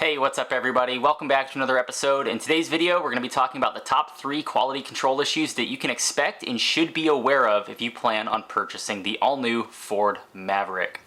Hey, what's up everybody? Welcome back to another episode. In today's video, we're going to be talking about the top 3 quality control issues that you can expect and should be aware of if you plan on purchasing the all-new Ford Maverick.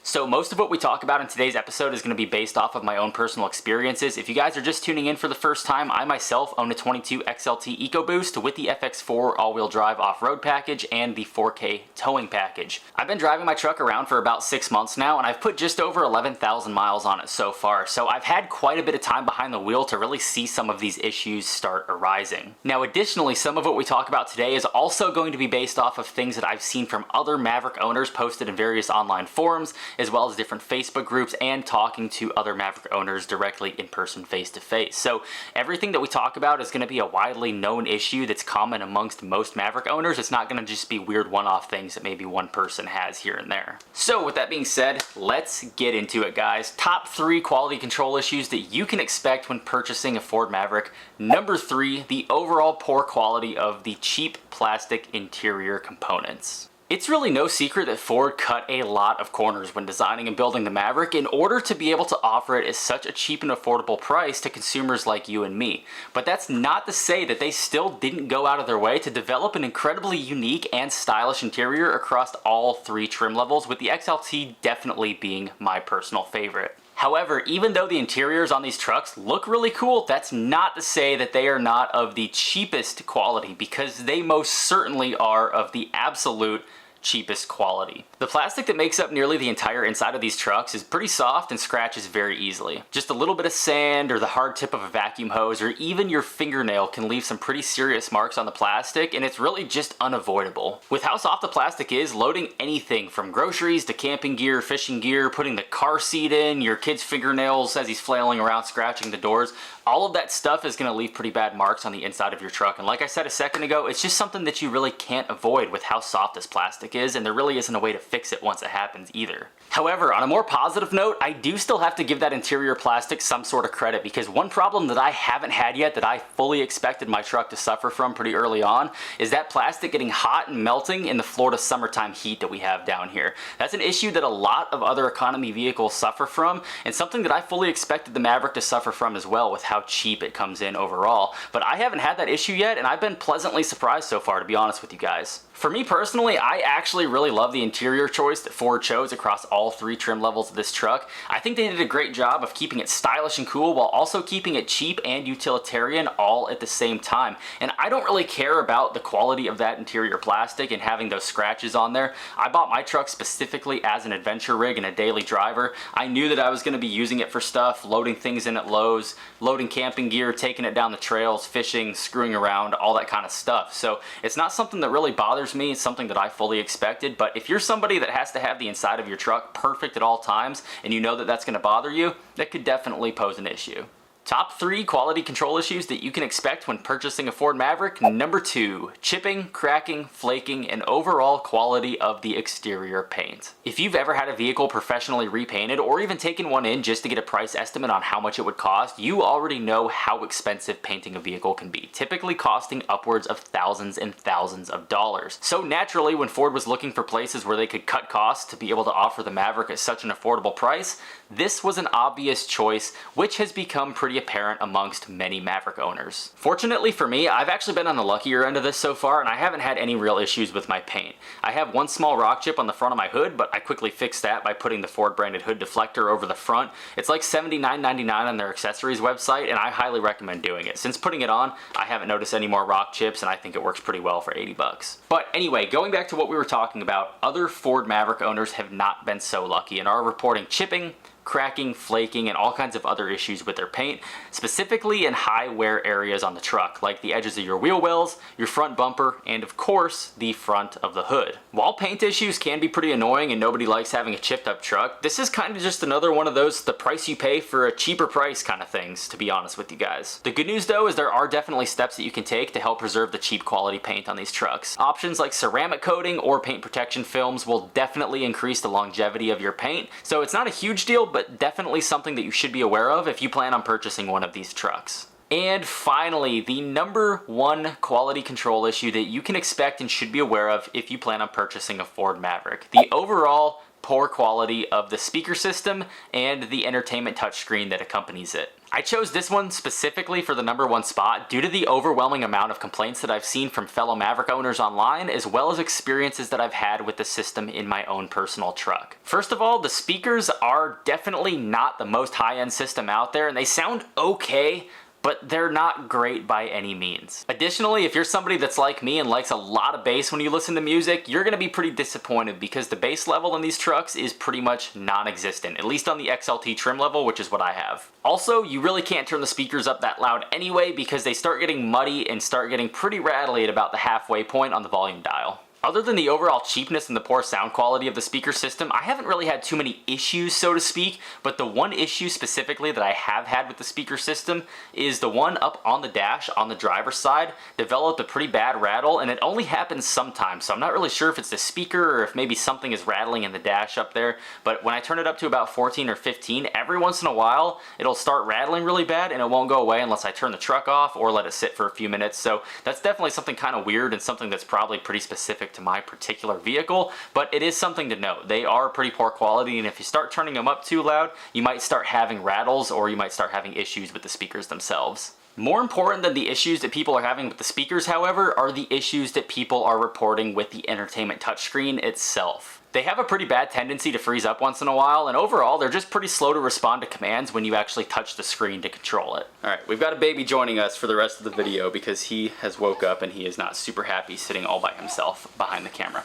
So most of what we talk about in today's episode is going to be based off of my own personal experiences. If you guys are just tuning in for the first time, I myself own a 22 XLT EcoBoost with the FX4 all-wheel drive off-road package and the 4K towing package. I've been driving my truck around for about 6 months now, and I've put just over 11,000 miles on it so far. So I've had quite a bit of time behind the wheel to really see some of these issues start arising. Now additionally, some of what we talk about today is also going to be based off of things that I've seen from other Maverick owners posted in various online forums, as well as different Facebook groups, and talking to other Maverick owners directly in person face to face. So everything that we talk about is going to be a widely known issue that's common amongst most Maverick owners. It's not going to just be weird one-off things that maybe one person has here and there. So with that being said, let's get into it, guys. Top 3 quality control issues that you can expect when purchasing a Ford Maverick. Number 3, the overall poor quality of the cheap plastic interior components. It's really no secret that Ford cut a lot of corners when designing and building the Maverick in order to be able to offer it at such a cheap and affordable price to consumers like you and me. But that's not to say that they still didn't go out of their way to develop an incredibly unique and stylish interior across all 3 trim levels, with the XLT definitely being my personal favorite. However, even though the interiors on these trucks look really cool, that's not to say that they are not of the cheapest quality, because they most certainly are of the absolute cheapest quality. The plastic that makes up nearly the entire inside of these trucks is pretty soft and scratches very easily. Just a little bit of sand or the hard tip of a vacuum hose or even your fingernail can leave some pretty serious marks on the plastic, and it's really just unavoidable. With how soft the plastic is, loading anything from groceries to camping gear, fishing gear, putting the car seat in, your kid's fingernails as he's flailing around scratching the doors, all of that stuff is going to leave pretty bad marks on the inside of your truck. And like I said a second ago, it's just something that you really can't avoid with how soft this plastic is, and there really isn't a way to fix it once it happens either. However, on a more positive note, I do still have to give that interior plastic some sort of credit, because one problem that I haven't had yet that I fully expected my truck to suffer from pretty early on is that plastic getting hot and melting in the Florida summertime heat that we have down here. That's an issue that a lot of other economy vehicles suffer from, and something that I fully expected the Maverick to suffer from as well with how cheap it comes in overall. But I haven't had that issue yet, and I've been pleasantly surprised so far, to be honest with you guys. For me personally, I actually really love the interior choice that Ford chose across all 3 trim levels of this truck. I think they did a great job of keeping it stylish and cool while also keeping it cheap and utilitarian all at the same time. And I don't really care about the quality of that interior plastic and having those scratches on there. I bought my truck specifically as an adventure rig and a daily driver. I knew that I was going to be using it for stuff, loading things in at Lowe's, loading camping gear, taking it down the trails, fishing, screwing around, all that kind of stuff. So it's not something that really bothers me. It's something that I fully expected. But if you're somebody that has to have the inside of your truck perfect at all times, and you know that that's going to bother you, that could definitely pose an issue. Top 3 quality control issues that you can expect when purchasing a Ford Maverick. Number 2, chipping, cracking, flaking, and overall quality of the exterior paint. If you've ever had a vehicle professionally repainted or even taken one in just to get a price estimate on how much it would cost, you already know how expensive painting a vehicle can be, typically costing upwards of thousands and thousands of dollars. So naturally, when Ford was looking for places where they could cut costs to be able to offer the Maverick at such an affordable price, this was an obvious choice, which has become pretty apparent amongst many Maverick owners. Fortunately for me, I've actually been on the luckier end of this so far, and I haven't had any real issues with my paint. I have one small rock chip on the front of my hood, but I quickly fixed that by putting the Ford branded hood deflector over the front. It's like $79.99 on their accessories website, and I highly recommend doing it. Since putting it on, I haven't noticed any more rock chips, and I think it works pretty well for 80 bucks. But anyway, going back to what we were talking about, other Ford Maverick owners have not been so lucky and are reporting chipping, cracking, flaking, and all kinds of other issues with their paint, specifically in high wear areas on the truck, like the edges of your wheel wells, your front bumper, and of course, the front of the hood. While paint issues can be pretty annoying and nobody likes having a chipped up truck, this is kind of just another one of those the price you pay for a cheaper price kind of things, to be honest with you guys. The good news though is there are definitely steps that you can take to help preserve the cheap quality paint on these trucks. Options like ceramic coating or paint protection films will definitely increase the longevity of your paint, so it's not a huge deal, but definitely something that you should be aware of if you plan on purchasing one of these trucks. And finally, the number one quality control issue that you can expect and should be aware of if you plan on purchasing a Ford Maverick. The overall poor quality of the speaker system and the entertainment touchscreen that accompanies it. I chose this one specifically for the number one spot due to the overwhelming amount of complaints that I've seen from fellow Maverick owners online, as well as experiences that I've had with the system in my own personal truck. First of all, the speakers are definitely not the most high-end system out there, and they sound okay, but they're not great by any means. Additionally, if you're somebody that's like me and likes a lot of bass when you listen to music, you're gonna be pretty disappointed because the bass level in these trucks is pretty much non-existent, at least on the XLT trim level, which is what I have. Also, you really can't turn the speakers up that loud anyway because they start getting muddy and start getting pretty rattly at about the halfway point on the volume dial. Other than the overall cheapness and the poor sound quality of the speaker system, I haven't really had too many issues, so to speak, but the one issue specifically that I have had with the speaker system is the one up on the dash on the driver's side developed a pretty bad rattle, and it only happens sometimes, so I'm not really sure if it's the speaker or if maybe something is rattling in the dash up there, but when I turn it up to about 14 or 15, every once in a while, it'll start rattling really bad, and it won't go away unless I turn the truck off or let it sit for a few minutes, so that's definitely something kind of weird and something that's probably pretty specific to my particular vehicle, but it is something to note. They are pretty poor quality, and if you start turning them up too loud, you might start having rattles or you might start having issues with the speakers themselves. More important than the issues that people are having with the speakers, however, are the issues that people are reporting with the entertainment touchscreen itself. They have a pretty bad tendency to freeze up once in a while, and overall, they're just pretty slow to respond to commands when you actually touch the screen to control it. Alright, we've got a baby joining us for the rest of the video because he has woke up and he is not super happy sitting all by himself behind the camera.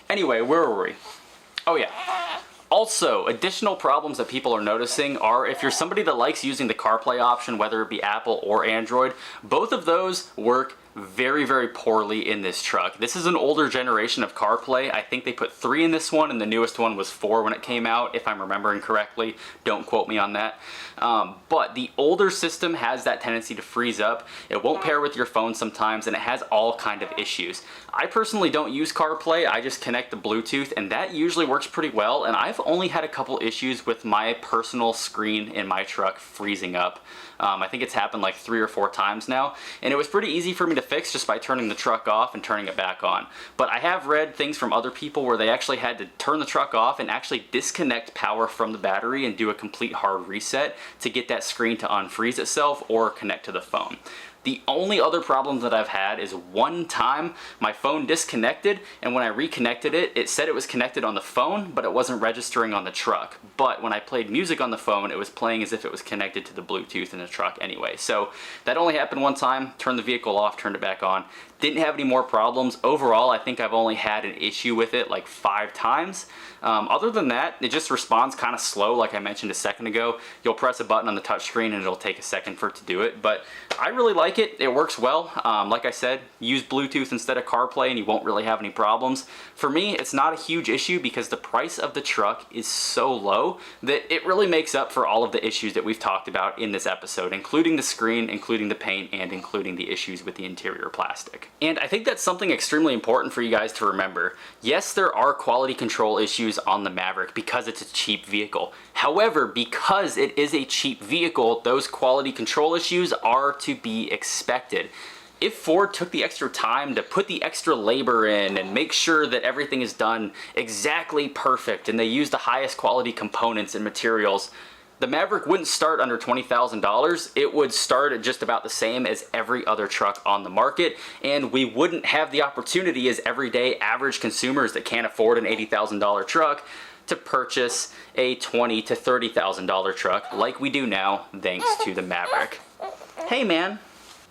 Anyway, where were we? Oh yeah. Also, additional problems that people are noticing are if you're somebody that likes using the CarPlay option, whether it be Apple or Android, both of those work very, very poorly in this truck. This is an older generation of CarPlay. I think they put 3 in this one, and the newest one was 4 when it came out, if I'm remembering correctly. Don't quote me on that. But the older system has that tendency to freeze up. It won't pair with your phone sometimes, and it has all kind of issues. I personally don't use CarPlay. I just connect the Bluetooth, and that usually works pretty well, and I've only had a couple issues with my personal screen in my truck freezing up. I think it's happened like 3 or 4 times now, and it was pretty easy for me to fix just by turning the truck off and turning it back on. But I have read things from other people where they actually had to turn the truck off and actually disconnect power from the battery and do a complete hard reset to get that screen to unfreeze itself or connect to the phone. The only other problem that I've had is one time my phone disconnected, and when I reconnected it, it said it was connected on the phone, but it wasn't registering on the truck. But when I played music on the phone, it was playing as if it was connected to the Bluetooth in the truck anyway. So that only happened one time, turned the vehicle off, turned it back on. Didn't have any more problems. Overall, I think I've only had an issue with it like 5 times. Other than that, it just responds kind of slow, like I mentioned a second ago. You'll press a button on the touchscreen and it'll take a second for it to do it, but I really like it. It works well. Like I said, use Bluetooth instead of CarPlay and you won't really have any problems. For me, it's not a huge issue because the price of the truck is so low that it really makes up for all of the issues that we've talked about in this episode, including the screen, including the paint, and including the issues with the interior plastic. And I think that's something extremely important for you guys to remember. Yes, there are quality control issues on the Maverick because it's a cheap vehicle. However, because it is a cheap vehicle, those quality control issues are to be expected. If Ford took the extra time to put the extra labor in and make sure that everything is done exactly perfect and they use the highest quality components and materials, the Maverick wouldn't start under $20,000. It would start at just about the same as every other truck on the market, and we wouldn't have the opportunity as everyday average consumers that can't afford an $80,000 truck to purchase a $20,000 to $30,000 truck like we do now thanks to the Maverick. Hey man.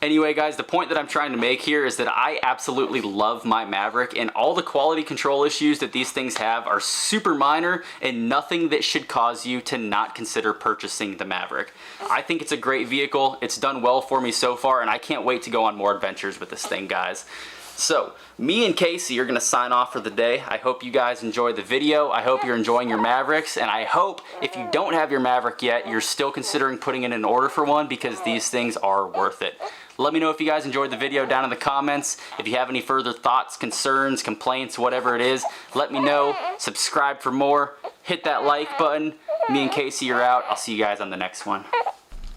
Anyway guys, the point that I'm trying to make here is that I absolutely love my Maverick, and all the quality control issues that these things have are super minor and nothing that should cause you to not consider purchasing the Maverick. I think it's a great vehicle. It's done well for me so far, and I can't wait to go on more adventures with this thing, guys. So, me and Casey are going to sign off for the day. I hope you guys enjoyed the video. I hope you're enjoying your Mavericks, and I hope if you don't have your Maverick yet, you're still considering putting in an order for one because these things are worth it. Let me know if you guys enjoyed the video down in the comments. If you have any further thoughts, concerns, complaints, whatever it is, let me know. Subscribe for more. Hit that like button. Me and Casey are out. I'll see you guys on the next one.